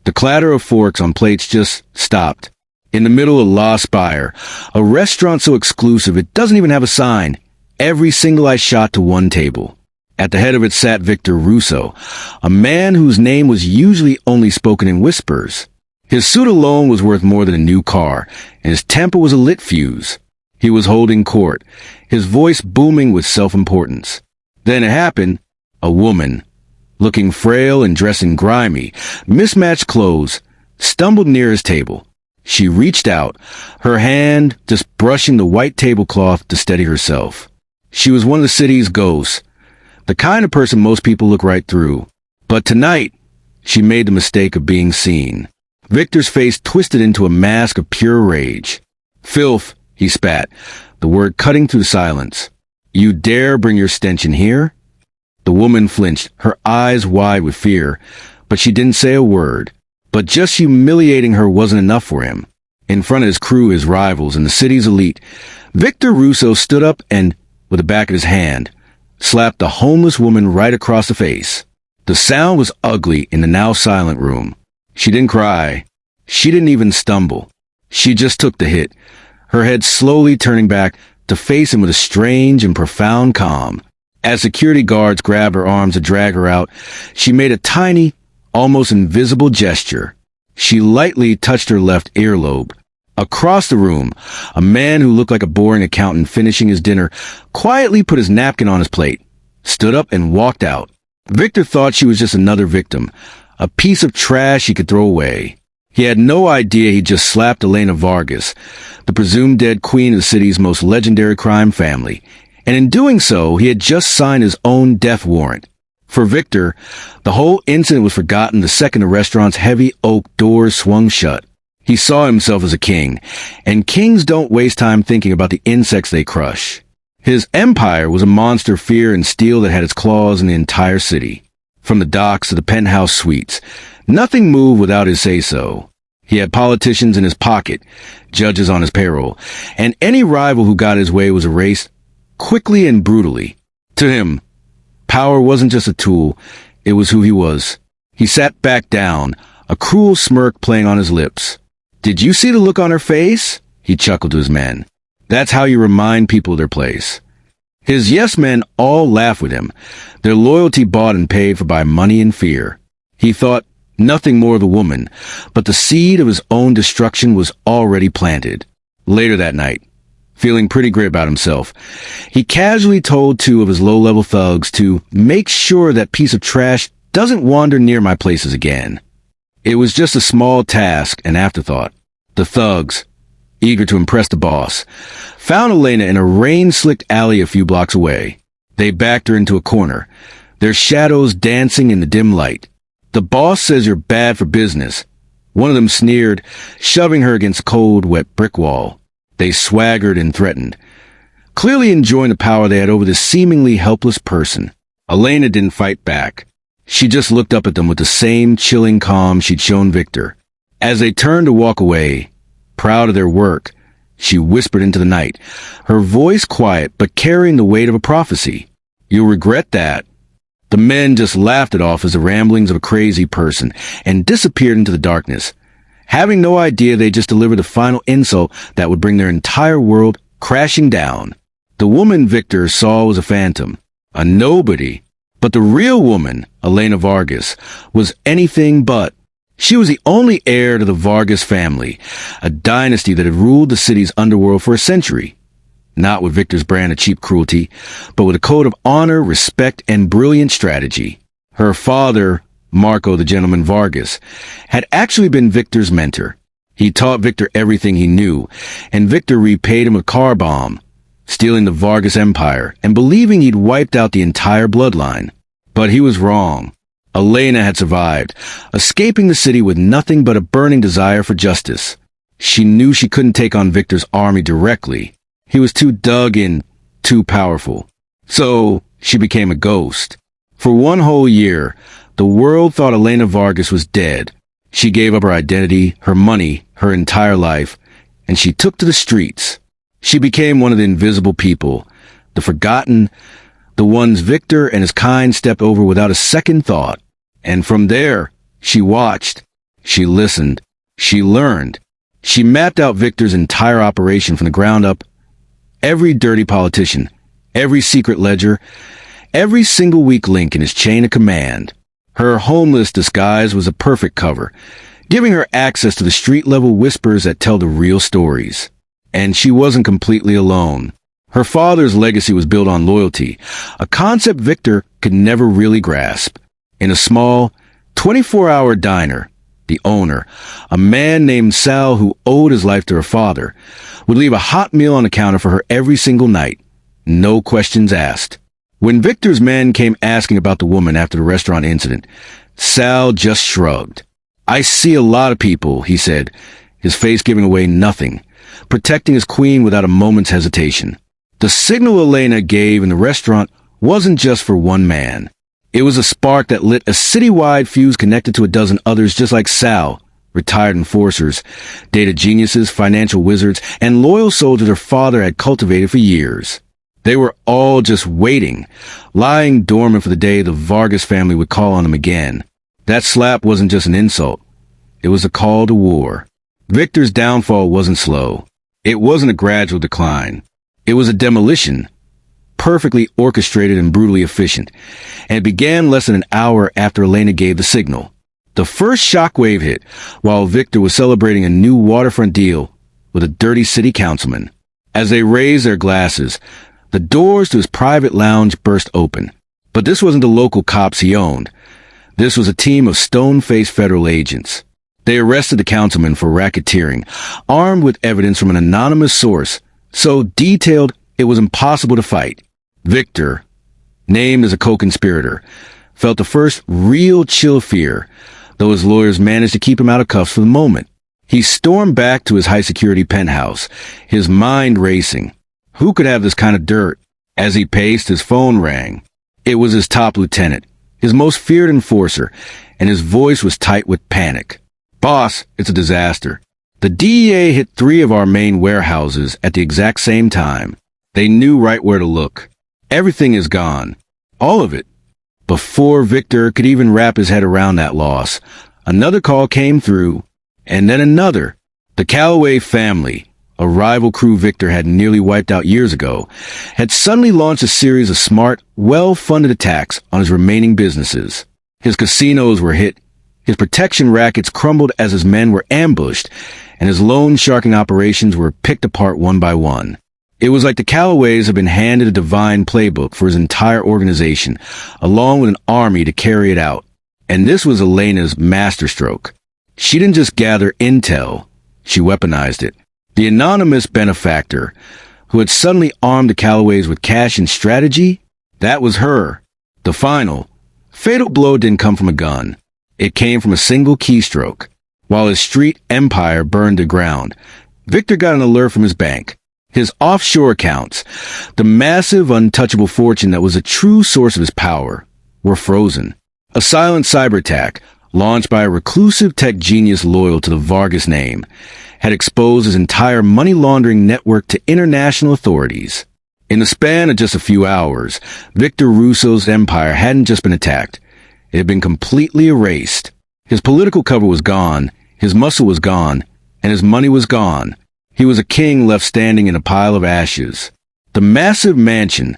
The clatter of forks on plates just stopped. In the middle of La Spire, a restaurant so exclusive it doesn't even have a sign. Every single eye shot to one table. At the head of it sat Victor Russo, a man whose name was usually only spoken in whispers. His suit alone was worth more than a new car, and his temper was a lit fuse. He was holding court, his voice booming with self-importance. Then it happened. A woman, looking frail and dressing grimy, mismatched clothes, stumbled near his table. She reached out, her hand just brushing the white tablecloth to steady herself. She was one of the city's ghosts, the kind of person most people look right through. But tonight, she made the mistake of being seen. Victor's face twisted into a mask of pure rage. "Filth," he spat, the word cutting through the silence. "You dare bring your stench in here?" The woman flinched, her eyes wide with fear, but she didn't say a word. But just humiliating her wasn't enough for him. In front of his crew, his rivals, and the city's elite, Victor Russo stood up and, with the back of his hand, slapped the homeless woman right across the face. The sound was ugly in the now silent room. She didn't cry. She didn't even stumble. She just took the hit, her head slowly turning back to face him with a strange and profound calm. As security guards grabbed her arms to drag her out, she made a tiny, almost invisible gesture. She lightly touched her left earlobe. Across the room, a man who looked like a boring accountant finishing his dinner quietly put his napkin on his plate, stood up and walked out. Victor thought she was just another victim, a piece of trash he could throw away. He had no idea he just slapped Elena Vargas, the presumed dead queen of the city's most legendary crime family, and in doing so, he had just signed his own death warrant. For Victor, the whole incident was forgotten the second the restaurant's heavy oak doors swung shut. He saw himself as a king, and kings don't waste time thinking about the insects they crush. His empire was a monster of fear and steel that had its claws in the entire city. From the docks to the penthouse suites, nothing moved without his say-so. He had politicians in his pocket, judges on his payroll, and any rival who got his way was erased quickly and brutally. To him, power wasn't just a tool, it was who he was. He sat back down, a cruel smirk playing on his lips. "Did you see the look on her face?" he chuckled to his men. "That's how you remind people of their place." His yes-men all laughed with him, their loyalty bought and paid for by money and fear. He thought nothing more of the woman, but the seed of his own destruction was already planted. Later that night, feeling pretty great about himself, he casually told two of his low-level thugs to make sure that piece of trash doesn't wander near my places again. It was just a small task, an afterthought. The thugs, eager to impress the boss, found Elena in a rain-slicked alley a few blocks away. They backed her into a corner, their shadows dancing in the dim light. "The boss says you're bad for business," one of them sneered, shoving her against a cold, wet brick wall. They swaggered and threatened, clearly enjoying the power they had over this seemingly helpless person. Elena didn't fight back. She just looked up at them with the same chilling calm she'd shown Victor. As they turned to walk away, proud of their work, she whispered into the night, her voice quiet but carrying the weight of a prophecy. "You'll regret that." The men just laughed it off as the ramblings of a crazy person and disappeared into the darkness, having no idea they just delivered the final insult that would bring their entire world crashing down. The woman Victor saw was a phantom, a nobody, but the real woman, Elena Vargas, was anything but. She was the only heir to the Vargas family, a dynasty that had ruled the city's underworld for a century. Not with Victor's brand of cheap cruelty, but with a code of honor, respect, and brilliant strategy. Her father, Marco the Gentleman Vargas, had actually been Victor's mentor. He taught Victor everything he knew, and Victor repaid him a car bomb, stealing the Vargas empire and believing he'd wiped out the entire bloodline. But he was wrong. Elena had survived, escaping the city with nothing but a burning desire for justice. She knew she couldn't take on Victor's army directly. He was too dug in, too powerful. So she became a ghost. For one whole year, the world thought Elena Vargas was dead. She gave up her identity, her money, her entire life, and she took to the streets. She became one of the invisible people, the forgotten, the ones Victor and his kind stepped over without a second thought. And from there, she watched, She listened. She learned. She mapped out Victor's entire operation from the ground up. Every dirty politician, every secret ledger, every single weak link in his chain of command. Her homeless disguise was a perfect cover, giving her access to the street-level whispers that tell the real stories. And she wasn't completely alone. Her father's legacy was built on loyalty, a concept Victor could never really grasp. In a small, 24-hour diner, the owner, a man named Sal who owed his life to her father, would leave a hot meal on the counter for her every single night. No questions asked. When Victor's men came asking about the woman after the restaurant incident, Sal just shrugged. "I see a lot of people," he said, his face giving away nothing, protecting his queen without a moment's hesitation. The signal Elena gave in the restaurant wasn't just for one man. It was a spark that lit a citywide fuse connected to a dozen others just like Sal, retired enforcers, data geniuses, financial wizards, and loyal soldiers her father had cultivated for years. They were all just waiting, lying dormant for the day the Vargas family would call on them again. That slap wasn't just an insult. It was a call to war. Victor's downfall wasn't slow. It wasn't a gradual decline. It was a demolition, perfectly orchestrated and brutally efficient, and it began less than an hour after Elena gave the signal. The first shockwave hit while Victor was celebrating a new waterfront deal with a dirty city councilman. As they raised their glasses, the doors to his private lounge burst open. But this wasn't the local cops he owned. This was a team of stone-faced federal agents. They arrested the councilman for racketeering, armed with evidence from an anonymous source, so detailed it was impossible to fight. Victor, named as a co-conspirator, felt the first real chill fear, though his lawyers managed to keep him out of cuffs for the moment. He stormed back to his high-security penthouse, his mind racing. Who could have this kind of dirt? As he paced, his phone rang. It was his top lieutenant, his most feared enforcer, and his voice was tight with panic. "Boss, it's a disaster. The DEA hit 3 of our main warehouses at the exact same time. They knew right where to look. Everything is gone. All of it." Before Victor could even wrap his head around that loss, another call came through, and then another. The Calloway family, a rival crew Victor had nearly wiped out years ago, had suddenly launched a series of smart, well-funded attacks on his remaining businesses. His casinos were hit, his protection rackets crumbled as his men were ambushed, and his loan sharking operations were picked apart one by one. It was like the Callaways had been handed a divine playbook for his entire organization, along with an army to carry it out. And this was Elena's masterstroke. She didn't just gather intel, she weaponized it. The anonymous benefactor, who had suddenly armed the Callaways with cash and strategy, that was her. The final, fatal blow didn't come from a gun. It came from a single keystroke. While his street empire burned to ground, Victor got an alert from his bank. His offshore accounts, the massive, untouchable fortune that was a true source of his power, were frozen. A silent cyber attack, launched by a reclusive tech genius loyal to the Vargas name, had exposed his entire money laundering network to international authorities. In the span of just a few hours, Victor Russo's empire hadn't just been attacked. It had been completely erased. His political cover was gone, his muscle was gone, and his money was gone. He was a king left standing in a pile of ashes. The massive mansion,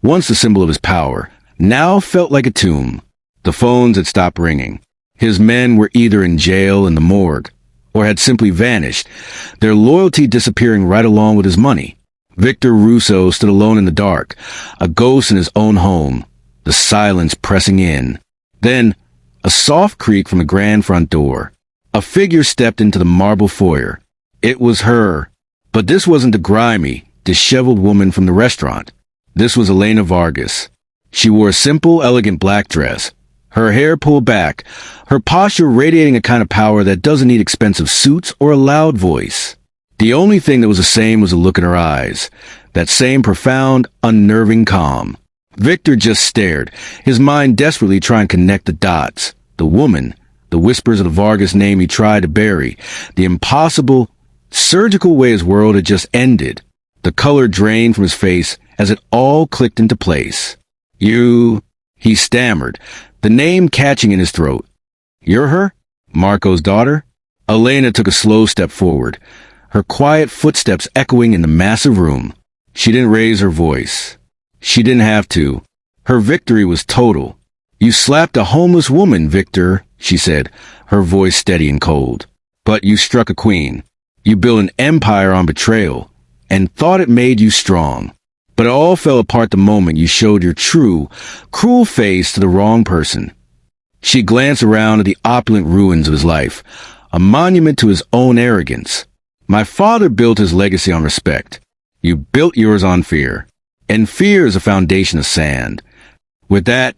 once the symbol of his power, now felt like a tomb. The phones had stopped ringing. His men were either in jail in the morgue, or had simply vanished, their loyalty disappearing right along with his money. Victor Russo stood alone in the dark, a ghost in his own home, the silence pressing in. Then, a soft creak from the grand front door. A figure stepped into the marble foyer. It was her. But this wasn't the grimy, disheveled woman from the restaurant. This was Elena Vargas. She wore a simple, elegant black dress, her hair pulled back, her posture radiating a kind of power that doesn't need expensive suits or a loud voice. The only thing that was the same was the look in her eyes, that same profound, unnerving calm. Victor just stared, his mind desperately trying to connect the dots. The woman, the whispers of the Vargas name he tried to bury, the impossible, surgical way his world had just ended. The color drained from his face as it all clicked into place. "You," he stammered, the name catching in his throat. "You're her?" Marco's daughter? Elena took a slow step forward, her quiet footsteps echoing in the massive room. She didn't raise her voice. She didn't have to. Her victory was total. You slapped a homeless woman, Victor, she said, her voice steady and cold. But you struck a queen. You built an empire on betrayal, and thought it made you strong. But it all fell apart the moment you showed your true, cruel face to the wrong person. She glanced around at the opulent ruins of his life, a monument to his own arrogance. My father built his legacy on respect. You built yours on fear. And fear is a foundation of sand. With that,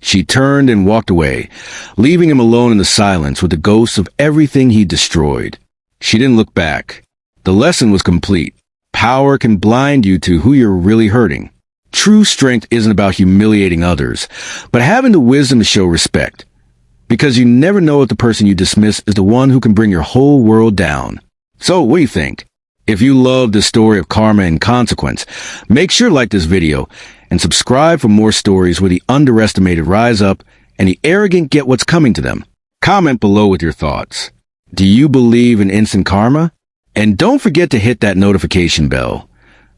she turned and walked away, leaving him alone in the silence with the ghosts of everything he destroyed. She didn't look back. The lesson was complete. Power can blind you to who you're really hurting. True strength isn't about humiliating others, but having the wisdom to show respect. Because you never know if the person you dismiss is the one who can bring your whole world down. So, what do you think? If you love the story of karma and consequence, make sure to like this video and subscribe for more stories where the underestimated rise up and the arrogant get what's coming to them. Comment below with your thoughts. Do you believe in instant karma? And don't forget to hit that notification bell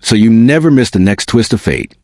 so you never miss the next twist of fate.